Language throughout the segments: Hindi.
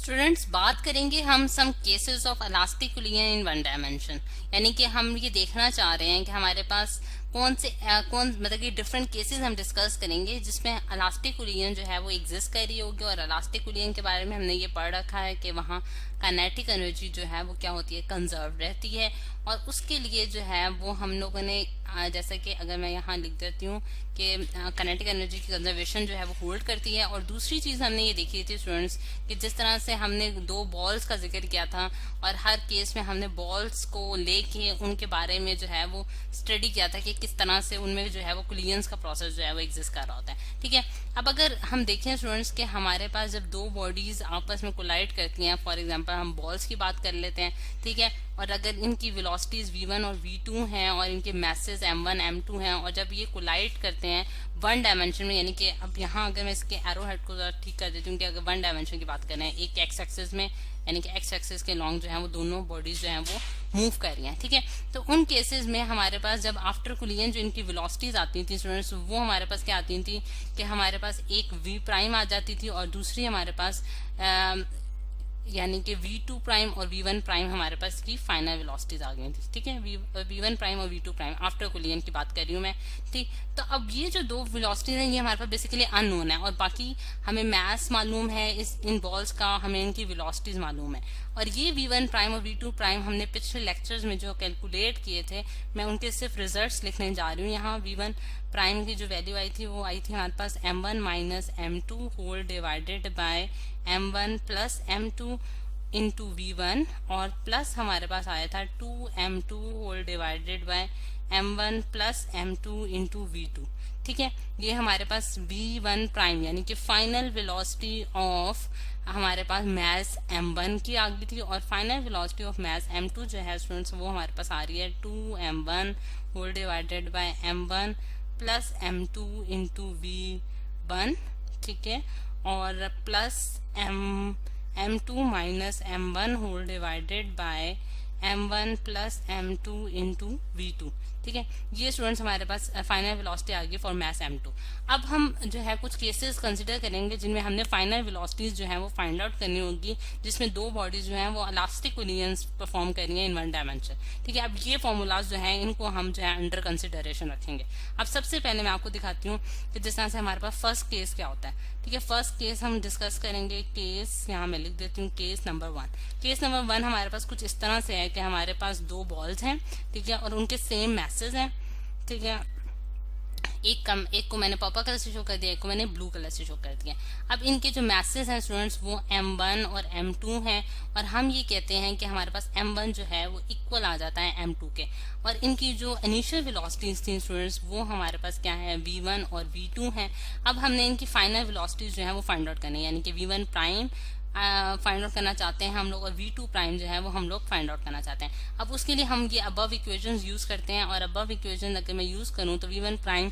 स्टूडेंट्स, बात करेंगे हम some cases of elastic collision in one dimension. यानी कि हम ये देखना चाह रहे हैं कि हमारे पास कौन मतलब कि डिफरेंट केसेस हम डिस्कस करेंगे जिसमें इलास्टिक कोलिजन जो है वो एग्जिस्ट कर रही होगी। और इलास्टिक कोलिजन के बारे में हमने ये पढ़ रखा है कि वहाँ काइनेटिक एनर्जी जो है वो क्या होती है, कंजर्व रहती है। और उसके लिए जो है वो हम लोगों ने जैसा कि अगर मैं यहाँ लिख देती हूँ कि काइनेटिक एनर्जी की कंजर्वेशन जो है वो होल्ड करती है। और दूसरी चीज हमने ये देखी थी स्टूडेंट्स कि जिस तरह से हमने दो बॉल्स का जिक्र किया था और हर केस में हमने बॉल्स को लेके उनके बारे में जो है वो स्टडी किया था कि किस तरह से उनमें जो है वो कोलिजन्स का प्रोसेस जो है वो एग्जिस्ट कर रहा होता है। ठीक है, अब अगर हम देखें स्टूडेंट्स कि हमारे पास जब दो बॉडीज आपस में कोलाइड करती हैं, फॉर एग्जांपल हम बॉल्स की बात कर लेते हैं, ठीक है, और अगर इनकी वेलोसिटीज v1 और v2 हैं और इनके मैसेज m1 m2 हैं और जब ये कोलाइड करते हैं वन डायमेंशन में, यानी कि अब यहाँ अगर मैं इसके एरो हेड को ठीक कर देती हूँ कि अगर वन डायमेंशन की बात करें एक एक्स एक्सिस में, यानी कि एक्स एक्सिस के लॉन्ग जो है वो दोनों बॉडीज जो है वो मूव कर रही हैं। ठीक है, तो उन केसेस में हमारे पास जब आफ्टर कोलिजन जो इनकी वेलोसिटीज आती थी स्टूडेंट्स, वो हमारे पास क्या आती थी कि हमारे पास एक v प्राइम आ जाती थी और दूसरी हमारे पास यानी कि v2 प्राइम और v1 प्राइम हमारे पास की फाइनल वेलोसिटीज आ गई थी। ठीक है, v1 प्राइम और v2 प्राइम आफ्टर कोलिजन की बात कर रही हूँ मैं। ठीक, तो अब ये जो दो वेलोसिटीज हैं ये हमारे पास बेसिकली अननोन है और बाकी हमें मैथ्स मालूम है इन बॉल्स का, हमें इनकी वेलोसिटीज मालूम है। और ये v1 प्राइम और v2 प्राइम हमने पिछले लेक्चर्स में जो कैलकुलेट किए थे, मैं उनके सिर्फ रिजल्ट्स लिखने जा रही हूँ। यहाँ v1 प्राइम की जो वैल्यू आई थी वो आई थी हमारे पास m1 minus m2 whole divided by m1 plus m2 into v1 और प्लस हमारे पास आया था 2m2 whole divided by m1 plus m2 into v2। ठीक है, ये हमारे पास v1 प्राइम यानी कि फाइनल वेलोसिटी ऑफ हमारे पास मैस m1 की आ गई थी और final velocity of mass m2 जो है स्टूडेंट्स वो हमारे पास आ रही है 2m1 whole divided by m1 plus m2 into v1। ठीक है, और plus m2 minus m1 whole divided by m1 plus m2 into v2। ठीक है, ये स्टूडेंट्स हमारे पास फाइनल वेलोसिटी आ गई फॉर मैस m2। अब हम जो है कुछ केसेस कंसिडर करेंगे जिनमें हमने फाइनल वेलोसिटीज जो है वो फाइंड आउट करनी होगी, जिसमें दो बॉडीज जो है वो इलास्टिक कोलिजन्स परफॉर्म कर रही है इन वन डायमेंशन। ठीक है, अब ये फॉर्मूलाज जो है इनको हम जो है अंडर कंसिडरेशन रखेंगे। अब सबसे पहले मैं आपको दिखाती हूँ कि जिस तरह से हमारे पास फर्स्ट केस क्या होता है। ठीक है, फर्स्ट केस हम डिस्कस करेंगे। केस यहाँ मैं लिख देती हूँ केस नंबर 1। केस नंबर 1 हमारे पास कुछ इस तरह से है कि हमारे पास दो बॉल्स हैं, ठीक है, और उनके सेम मैसेज हैं। ठीक है, एक को मैंने पर्पल कलर से शो कर दिया, एक को मैंने ब्लू कलर से शो कर दिया। अब इनके जो मैसेज हैं स्टूडेंट्स वो m1 और m2 हैं और हम ये कहते हैं कि हमारे पास m1 जो है वो इक्वल आ जाता है m2 के। और इनकी जो इनिशियल वेलोसिटीज थी स्टूडेंट्स वो हमारे पास क्या है, v1 और v2 हैं। अब हमने इनकी फाइनल वेलोसिटीज जो है वो फाइंड आउट करनी है, यानी कि v1 प्राइम फाइंड आउट करना चाहते हैं हम लोग और v2 प्राइम जो है वो हम लोग फाइंड आउट करना चाहते हैं। अब उसके लिए हम ये अबव इक्वेशंस यूज करते हैं और अबव इक्वेशन अगर मैं यूज करूं तो v1 प्राइम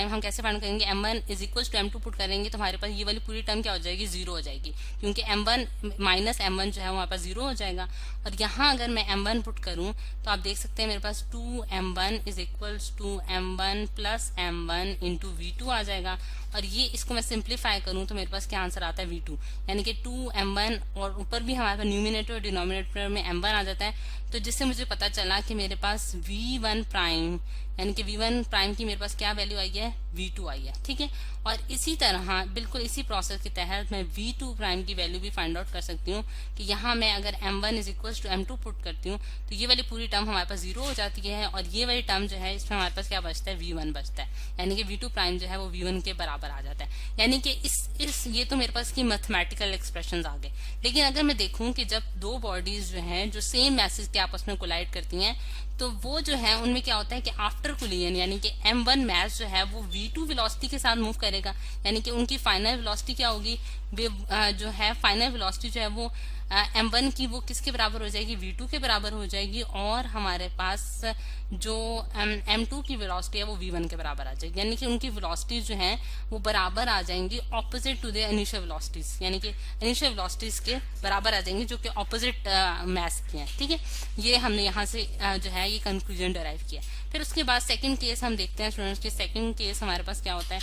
हम कैसे फाइंड करेंगे, m1 is equal to m2 put करेंगे तो हमारे पास ये वाली पूरी टर्म क्या हो जाएगी, जीरो हो जाएगी, क्योंकि m1 माइनस m1 जो है हमारे पास जीरो हो जाएगा। और यहाँ अगर मैं m1 पुट करूं तो आप देख सकते हैं मेरे पास 2m1 is equal to m1 plus m1 into v2 आ जाएगा। और ये इसको मैं सिंप्लीफाई करूं तो मेरे पास क्या आंसर आता है, v2, यानी कि 2m1 और ऊपर भी हमारे पास न्यूमिनेटर और डिनोमिनेटर में m1 आ जाता है। तो जिससे मुझे पता चला कि मेरे पास v1 प्राइम यानी कि v1 प्राइम की मेरे पास क्या वैल्यू आई है, v2 आई है। ठीक है, और इसी तरह बिल्कुल इसी प्रोसेस के तहत मैं v2 प्राइम की वैल्यू भी फाइंड आउट कर सकती हूँ कि यहाँ मैं अगर m1 is equal to m2 put करती हूँ तो ये वाली पूरी टर्म हमारे पास जीरो हो जाती है और ये वाली टर्म जो है इसमें हमारे पास क्या बचता है, v1 बचता है, यानी कि v2 प्राइम जो है वो v1 के बराबर आ जाता है। यानी कि इस ये तो मेरे पास की मैथमेटिकल एक्सप्रेशन आ गए। लेकिन अगर मैं देखूं कि जब दो बॉडीज जो हैं जो सेम मैसेज के आपस में कोलाइड करती हैं तो वो जो है उनमें क्या होता है कि आफ्टर कोलिजन यानी कि m1 मैस जो है वो v2 वेलोसिटी के साथ मूव करेगा, यानी कि उनकी फाइनल वेलोसिटी क्या होगी, जो है फाइनल वेलोसिटी जो है वो m1 की वो किसके बराबर हो जाएगी, v2 के बराबर हो जाएगी। और हमारे पास जो m2 की वेलोसिटी है वो v1 के बराबर आ जाएगी, यानी कि उनकी वेलोसिटीज जो हैं वो बराबर आ जाएंगी opposite to the initial velocities, यानी कि इनिशियल वेलोसिटीज के बराबर आ जाएंगी जो कि ऑपोजिट मैस की हैं। ठीक है, ये हमने यहाँ से जो है ये कंक्लूजन डराइव किया। फिर उसके बाद सेकंड केस हम देखते हैं स्टूडेंट्स के। सेकंड केस हमारे पास क्या होता है,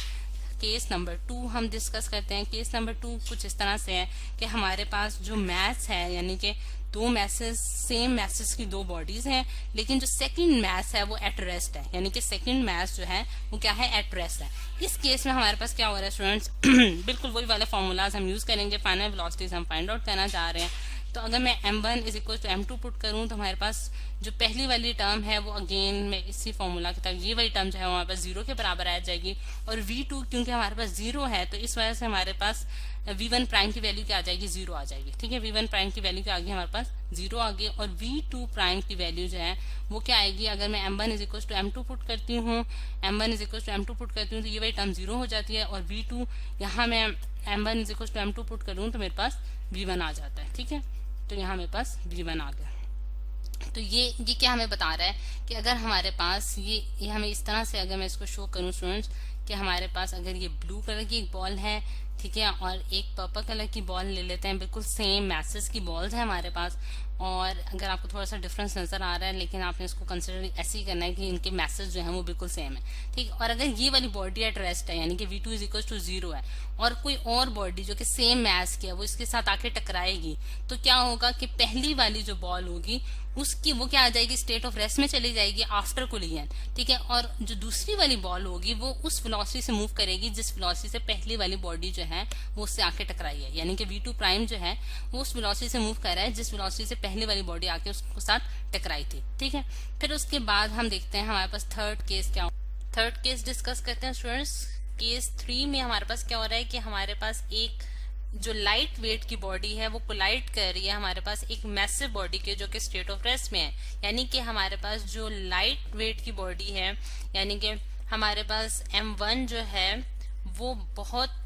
केस नंबर 2 हम डिस्कस करते हैं। केस नंबर 2 कुछ इस तरह से है कि हमारे पास जो मैस है, यानी कि दो मैसेज, सेम मैसेज की दो बॉडीज हैं, लेकिन जो सेकंड मैस है वो एट रेस्ट है, यानी कि सेकंड मैस जो है वो क्या है, एट रेस्ट है। इस केस में हमारे पास क्या हो रहा है स्टूडेंट्स, बिल्कुल वही वाले फॉर्मूलाज हम यूज करेंगे, फाइनल वेलोसिटीज हम फाइंड आउट करना चाह रहे हैं। तो अगर मैं m1 is equal to m2 put करूं तो हमारे पास जो पहली वाली टर्म है वो अगेन मैं इसी फॉर्मूला के तहत ये वाली टर्म जो है हमारे पास 0 के बराबर आ जाएगी, और v2 क्योंकि हमारे पास 0 है तो इस वजह से हमारे पास v1 प्राइम की वैल्यू क्या आ जाएगी, 0 आ जाएगी। ठीक है, v1 प्राइम की वैल्यू क्या आ गई, हमारे पास 0 आ गई, और v2 प्राइम की वैल्यू जो है वो क्या आएगी, अगर मैं m1 is equal to m2 put करती हूँ, m1 is equal to m2 put करती हूँ तो ये वाली टर्म 0 हो जाती है, और v2 यहाँ मैं m1 is equal to m2 put करूँ तो मेरे पास v1 आ जाता है। ठीक है, तो यहाँ मेरे पास v1 आ गया। तो ये क्या हमें बता रहा है कि अगर हमारे पास ये हमें इस तरह से, अगर मैं इसको शो करूं स्टूडेंट्स, कि हमारे पास अगर ये ब्लू कलर की एक बॉल है, ठीक है, और एक पर्पल कलर की बॉल ले लेते हैं, बिल्कुल सेम मैसेज की बॉल्स है हमारे पास, और अगर आपको थोड़ा सा डिफरेंस नजर आ रहा है लेकिन आपने इसको कंसिडर ऐसे ही करना है कि इनके मैसेज जो है वो बिल्कुल सेम है। ठीक, और अगर ये वाली बॉडी एट रेस्ट है, यानी कि v2 इज इक्वल टू 0 है, और कोई और बॉडी जो कि सेम मैस की है वो इसके साथ आके टकराएगी, तो क्या होगा कि पहली वाली जो बॉल होगी उसकी वो क्या आ जाएगी, स्टेट ऑफ रेस्ट में चली जाएगी आफ्टर कोलिजन। ठीक है, और जो दूसरी वाली बॉल होगी वो उस वेलोसिटी से मूव करेगी जिस वेलोसिटी से पहली वाली बॉडी जो है वो उससे आके टकराई है, यानी कि v2 प्राइम जो है वो उस वेलोसिटी से मूव कर रहा है जिस वेलोसिटी से पहली वाली बॉडी आके उसके साथ टकराई थी। ठीक है, फिर उसके बाद हम देखते हैं हमारे पास थर्ड केस क्या, थर्ड केस डिस्कस करते हैं स्टूडेंट्स। केस 3 में हमारे पास क्या हो रहा है कि हमारे पास एक जो लाइट वेट की बॉडी है वो कोलाइड कर रही है हमारे पास एक मैसिव बॉडी के जो कि स्टेट ऑफ रेस्ट में है, यानी कि हमारे पास जो लाइट वेट की बॉडी है, यानी कि हमारे पास m1 जो है वो बहुत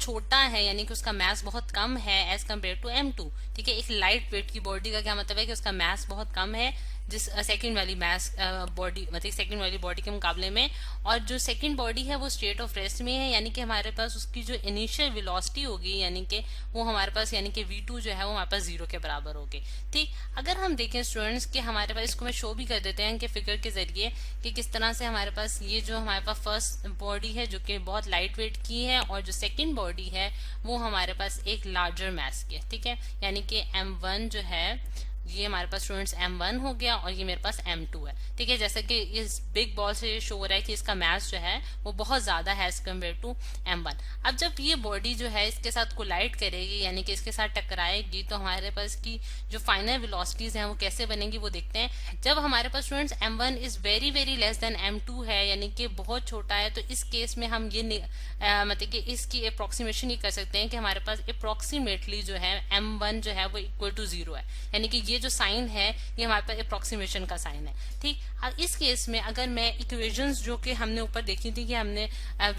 छोटा है, यानी कि उसका मास बहुत कम है एज कम्पेयर टू m2। ठीक है, एक लाइट वेट की बॉडी का क्या मतलब है कि उसका मास बहुत कम है जिस सेकंड वाली मास बॉडी, मतलब सेकंड वाली बॉडी के मुकाबले में, और जो सेकंड बॉडी है वो स्टेट ऑफ रेस्ट में है, यानी कि हमारे पास उसकी जो इनिशियल वेलोसिटी होगी, यानी कि वो हमारे पास, यानी कि v2 जो है वो हमारे पास 0 के बराबर होगी। ठीक, अगर हम देखें स्टूडेंट्स कि हमारे पास, इसको मैं शो भी कर देते हैं कि फिगर के जरिए कि किस तरह से हमारे पास ये जो हमारे पास फर्स्ट बॉडी है जो कि बहुत लाइट वेट की है, और जो सेकेंड बॉडी है वो हमारे पास एक लार्जर मास की है। ठीक है, यानी कि m1 जो है ये हमारे पास स्टूडेंट्स m1 हो गया, और ये मेरे पास m2 है। ठीक है, जैसे कि इस बिग बॉल से शो हो रहा है कि इसका मास जो है वो बहुत ज्यादा है एज कम्पेयर टू m1। अब जब ये बॉडी जो है इसके साथ कोलाइड करेगी, यानी कि इसके साथ टकराएगी, तो हमारे पास की जो फाइनल वेलोसिटीज हैं वो कैसे बनेंगी वो देखते हैं। जब हमारे पास students m1 is very very less than m2 है, यानी कि बहुत छोटा है, तो इस केस में हम ये मतलब कि इसकी अप्रोक्सीमेशन ही कर सकते हैं कि हमारे पास अप्रोक्सीमेटली जो है m1 जो है वो इक्वल टू 0 है, यानी कि ये जो साइन है ये हमारे पास अप्रोक्सीमेशन का साइन है। ठीक, अब इस केस में अगर मैं इक्वेशंस जो कि हमने ऊपर देखी थी कि हमने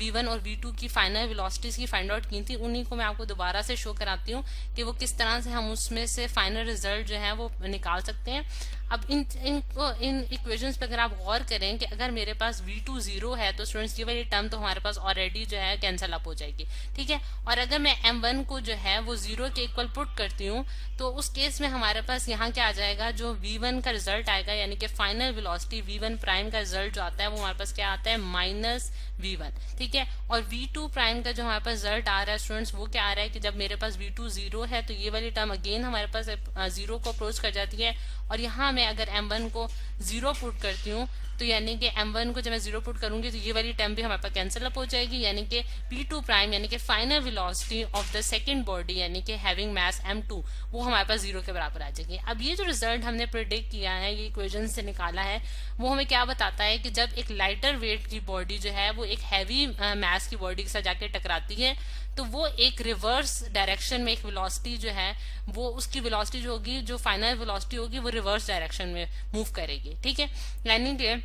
v1 और v2 की फाइनल वेलोसिटीज की फाइंड आउट की थी, उन्हीं को मैं आपको दोबारा से शो कराती हूँ कि वो किस तरह से हम उसमें से फाइनल रिजल्ट जो है वो निकाल सकते हैं। अब इन इक्वेशंस पे अगर आप गौर करें कि अगर मेरे पास v2 0 है तो स्टूडेंट्स ये वाली टर्म तो हमारे पास ऑलरेडी जो है कैंसिल अप हो जाएगी। ठीक है, और अगर मैं m1 को जो है वो 0 के इक्वल पुट करती हूँ तो उस केस में हमारे पास यहाँ क्या आ जाएगा, जो v1 का रिजल्ट आएगा, यानी कि फाइनल वेलोसिटी v1 प्राइम का रिजल्ट जो आता है वो हमारे पास क्या आता है, -v1। ठीक है, और v2 प्राइम का जो हमारे पास रिजल्ट आ रहा है स्टूडेंट्स वो क्या आ रहा है कि जब मेरे पास v2 0 है तो ये वाली टर्म अगेन हमारे पास 0 को अप्रोच कर जाती है, और यहाँ मैं अगर m1 को 0 पुट करती हूँ तो यानी कि m1 को जब मैं 0 पुट करूंगी तो ये वाली टर्म भी हमारे पास कैंसिल अप हो जाएगी, यानी कि v2 प्राइम यानी कि final velocity of the second body यानी कि हैविंग मास m2 वो हमारे पास 0 के बराबर आ जाएगी। अब ये जो रिजल्ट हमने प्रिडिक्ट किया है, ये इक्वेशन से निकाला है, वो हमें क्या बताता है कि जब एक लाइटर वेट की बॉडी जो है वो एक हैवी मास की बॉडी के साथ जाके टकराती है तो वो एक रिवर्स डायरेक्शन में एक वेलोसिटी जो है वो उसकी वेलोसिटी जो होगी, जो फाइनल वेलोसिटी होगी वो रिवर्स डायरेक्शन में मूव करेगी। ठीक है, यानी कि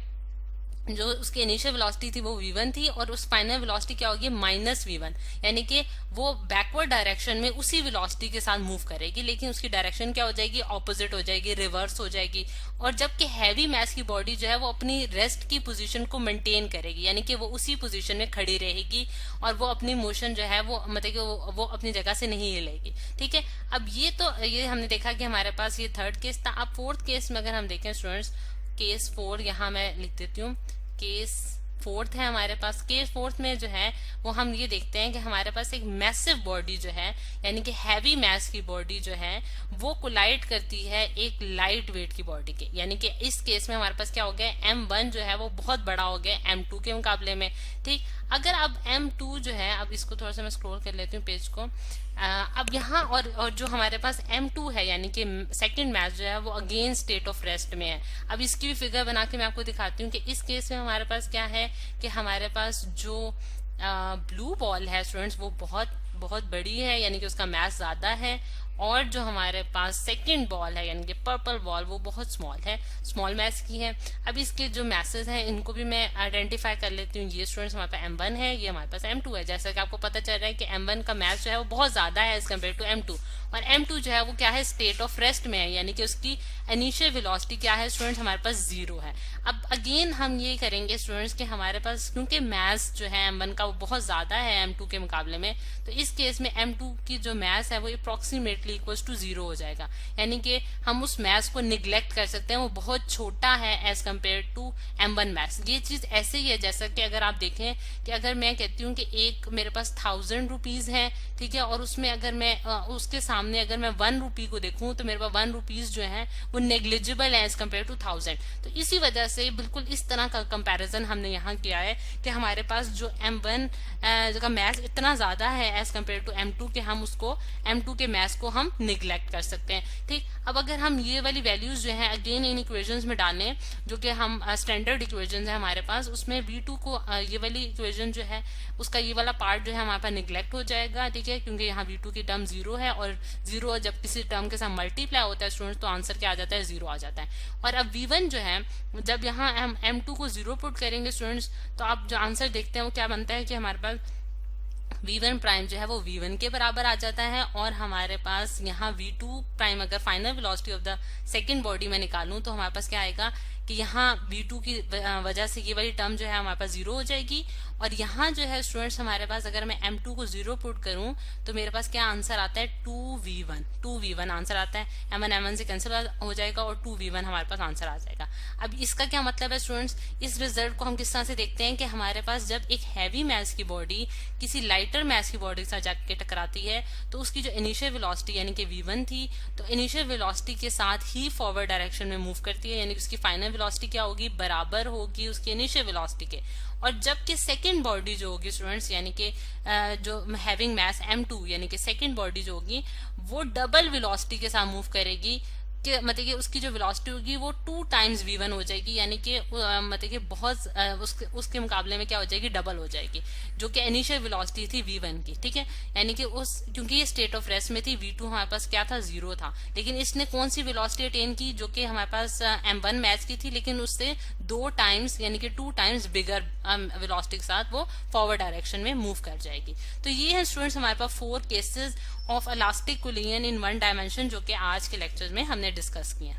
जो उसकी इनिशियल वेलोसिटी थी वो v1 थी और उस फाइनल वेलोसिटी क्या होगी -v1, यानी कि वो बैकवर्ड डायरेक्शन में उसी वेलोसिटी के साथ मूव करेगी, लेकिन उसकी डायरेक्शन क्या हो जाएगी, ऑपोजिट हो जाएगी, रिवर्स हो जाएगी। और जबकि हैवी मास की बॉडी जो है वो अपनी रेस्ट की पोजीशन को मेंटेन करेगी, यानी कि वो उसी पोजीशन में खड़ी रहेगी और वो अपनी मोशन जो है वो मतलब कि वो अपनी जगह से नहीं हिलेगी। ठीक है, अब ये हमने देखा कि हमारे पास ये थर्ड केस था। अब फोर्थ केस में अगर हम देखें स्टूडेंट्स, केस 4 यहाँ मैं लिख देती हूँ, केस फोर्थ है हमारे पास। केस फोर्थ में जो है वो हम ये देखते हैं कि हमारे पास एक मैसिव बॉडी जो है, यानी कि हैवी मैस की बॉडी जो है वो कोलाइड करती है एक लाइट वेट की बॉडी के। यानी कि इस केस में हमारे पास क्या हो गया, M1 जो है वो बहुत बड़ा हो गया M2 के मुकाबले में। ठीक, अगर अब M2 जो है, अब इसको थोड़ा सा मैं स्क्रॉल कर लेती हूँ पेज को। अब यहाँ और जो हमारे पास M2 है यानी कि सेकंड मैच जो है वो अगेन स्टेट ऑफ रेस्ट में है। अब इसकी भी फिगर बना के मैं आपको दिखाती हूँ कि इस केस में हमारे पास क्या है कि हमारे पास जो ब्लू बॉल है स्टूडेंट्स वो बहुत बहुत बड़ी है, यानी कि उसका मैस ज्यादा है, और जो हमारे पास सेकंड बॉल है यानी कि पर्पल बॉल वो बहुत स्मॉल है, स्मॉल मैस की है। अब इसके जो मैसेज हैं इनको भी मैं आइडेंटिफाई कर लेती हूँ। ये स्टूडेंट्स हमारे पास M1 है, ये हमारे पास M2 है। जैसा कि आपको पता चल रहा है कि M1 का मैस जो है वो बहुत ज्यादा है एज कम्पेयर टू M2, और M2 जो है वो क्या है, स्टेट ऑफ रेस्ट में है, यानी कि उसकी इनिशियल वेलोसिटी क्या है स्टूडेंट्स, हमारे पास 0 है। अब अगेन हम ये करेंगे स्टूडेंट्स कि हमारे पास क्योंकि मैस जो है M1 का वो बहुत ज्यादा है M2 के मुकाबले में, तो इस केस में M2 की जो मैस है वो अप्रोक्सीमेटली इक्वल्स टू 0 हो जाएगा। यानी कि हम उस मैस को निग्लेक्ट कर सकते हैं, वो बहुत छोटा है as compare to M1 mess. ये चीज ऐसे ही है जैसा कि अगर आप देखें कि अगर मैं कहती हूँ कि एक मेरे पास 1000 रुपीज है, ठीक है, और उसमें अगर मैं उसके सामने अगर मैं 1 रुपी को देखूं तो मेरे पास 1 रुपीज जो है वो नेग्लिजिबल है एज कम्पेयर टू 1000। तो इसी वजह से बिल्कुल इस तरह का कंपैरिजन हमने यहाँ किया है कि हमारे पास जो M1 का मैथ्स इतना ज्यादा है एज कम्पेयर टू M2 के हम उसको M2 के मैथ्स को हम निग्लेक्ट कर सकते हैं। ठीक, अब अगर हम ये वाली वैल्यूज जो है अगेन इन इक्वेशंस में डालें, जो कि हम स्टैंडर्ड इक्वेशन है हमारे पास, उसमें V2 को ये वाली इक्वेशन जो है उसका ये वाला पार्ट जो है हमारे पास निग्लेक्ट हो जाएगा। ठीक है, क्योंकि यहाँ V2 की टर्म 0 है, और 0 जब किसी टर्म के साथ मल्टीप्लाई होता है स्टूडेंट्स तो आंसर क्या आ जाता है, 0 आ जाता है। और अब V1 जो है जब यहाँ हम M2 को 0 पुट करेंगे स्टूडेंट्स तो आप जो आंसर देखते हैं वो क्या बनता है कि हमारे पास V1 प्राइम जो है वो V1 के बराबर आ जाता है, और हमारे पास यहाँ V2 प्राइम अगर final velocity of the second body में निकालूं तो हमारे पास क्या आएगा कि यहाँ V2 की वजह से ये वाली टर्म जो है हमारे पास 0 हो जाएगी। और यहाँ जो है स्टूडेंट्स हमारे पास अगर मैं M2 को 0 पुट करूं तो मेरे पास क्या आंसर आता है, 2V1 आंसर आता है। M1 से कैंसिल हो जाएगा और 2V1 हमारे पास आंसर आ जाएगा। अब इसका क्या मतलब है स्टूडेंट्स, इस रिजल्ट को हम किस तरह से देखते हैं कि हमारे पास जब एक हैवी मैस की बॉडी किसी लाइटर मैस की बॉडी के साथ जाके टकराती है तो उसकी जो इनिशियल वेलोसिटी यानी कि V1 थी, तो इनिशियल वेलोसिटी के साथ ही फॉरवर्ड डायरेक्शन में मूव करती है, यानी कि उसकी फाइनल वेलोसिटी क्या होगी, बराबर होगी उसकी इनिशियल वेलोसिटी के। और जबकि सेकंड बॉडी जो होगी स्टूडेंट्स यानी कि जो हैविंग मैस M2 यानी कि सेकंड बॉडी जो होगी वो डबल वेलोसिटी के साथ मूव करेगी, कि मतलब कि उसकी जो वेलोसिटी होगी वो 2 टाइम्स V1 हो जाएगी, यानी कि मतलब कि बहुत उसके मुकाबले में क्या हो जाएगी, डबल हो जाएगी, जो कि इनिशियल वेलोसिटी थी V1 की। ठीक है, यानी कि क्योंकि ये स्टेट ऑफ रेस्ट में थी, V2 हमारे पास क्या था, 0 था, लेकिन इसने कौन सी वेलोसिटी अटेन की, जो कि हमारे पास M1 मैच की थी, लेकिन उससे 2 टाइम्स यानी कि 2 टाइम्स बिगर वेलोसिटी के साथ वो फॉरवर्ड डायरेक्शन में मूव कर जाएगी। तो ये है स्टूडेंट्स हमारे पास 4 cases of elastic collision in 1 dimension जो कि आज के लेक्चर में हमने डिस्कस किया।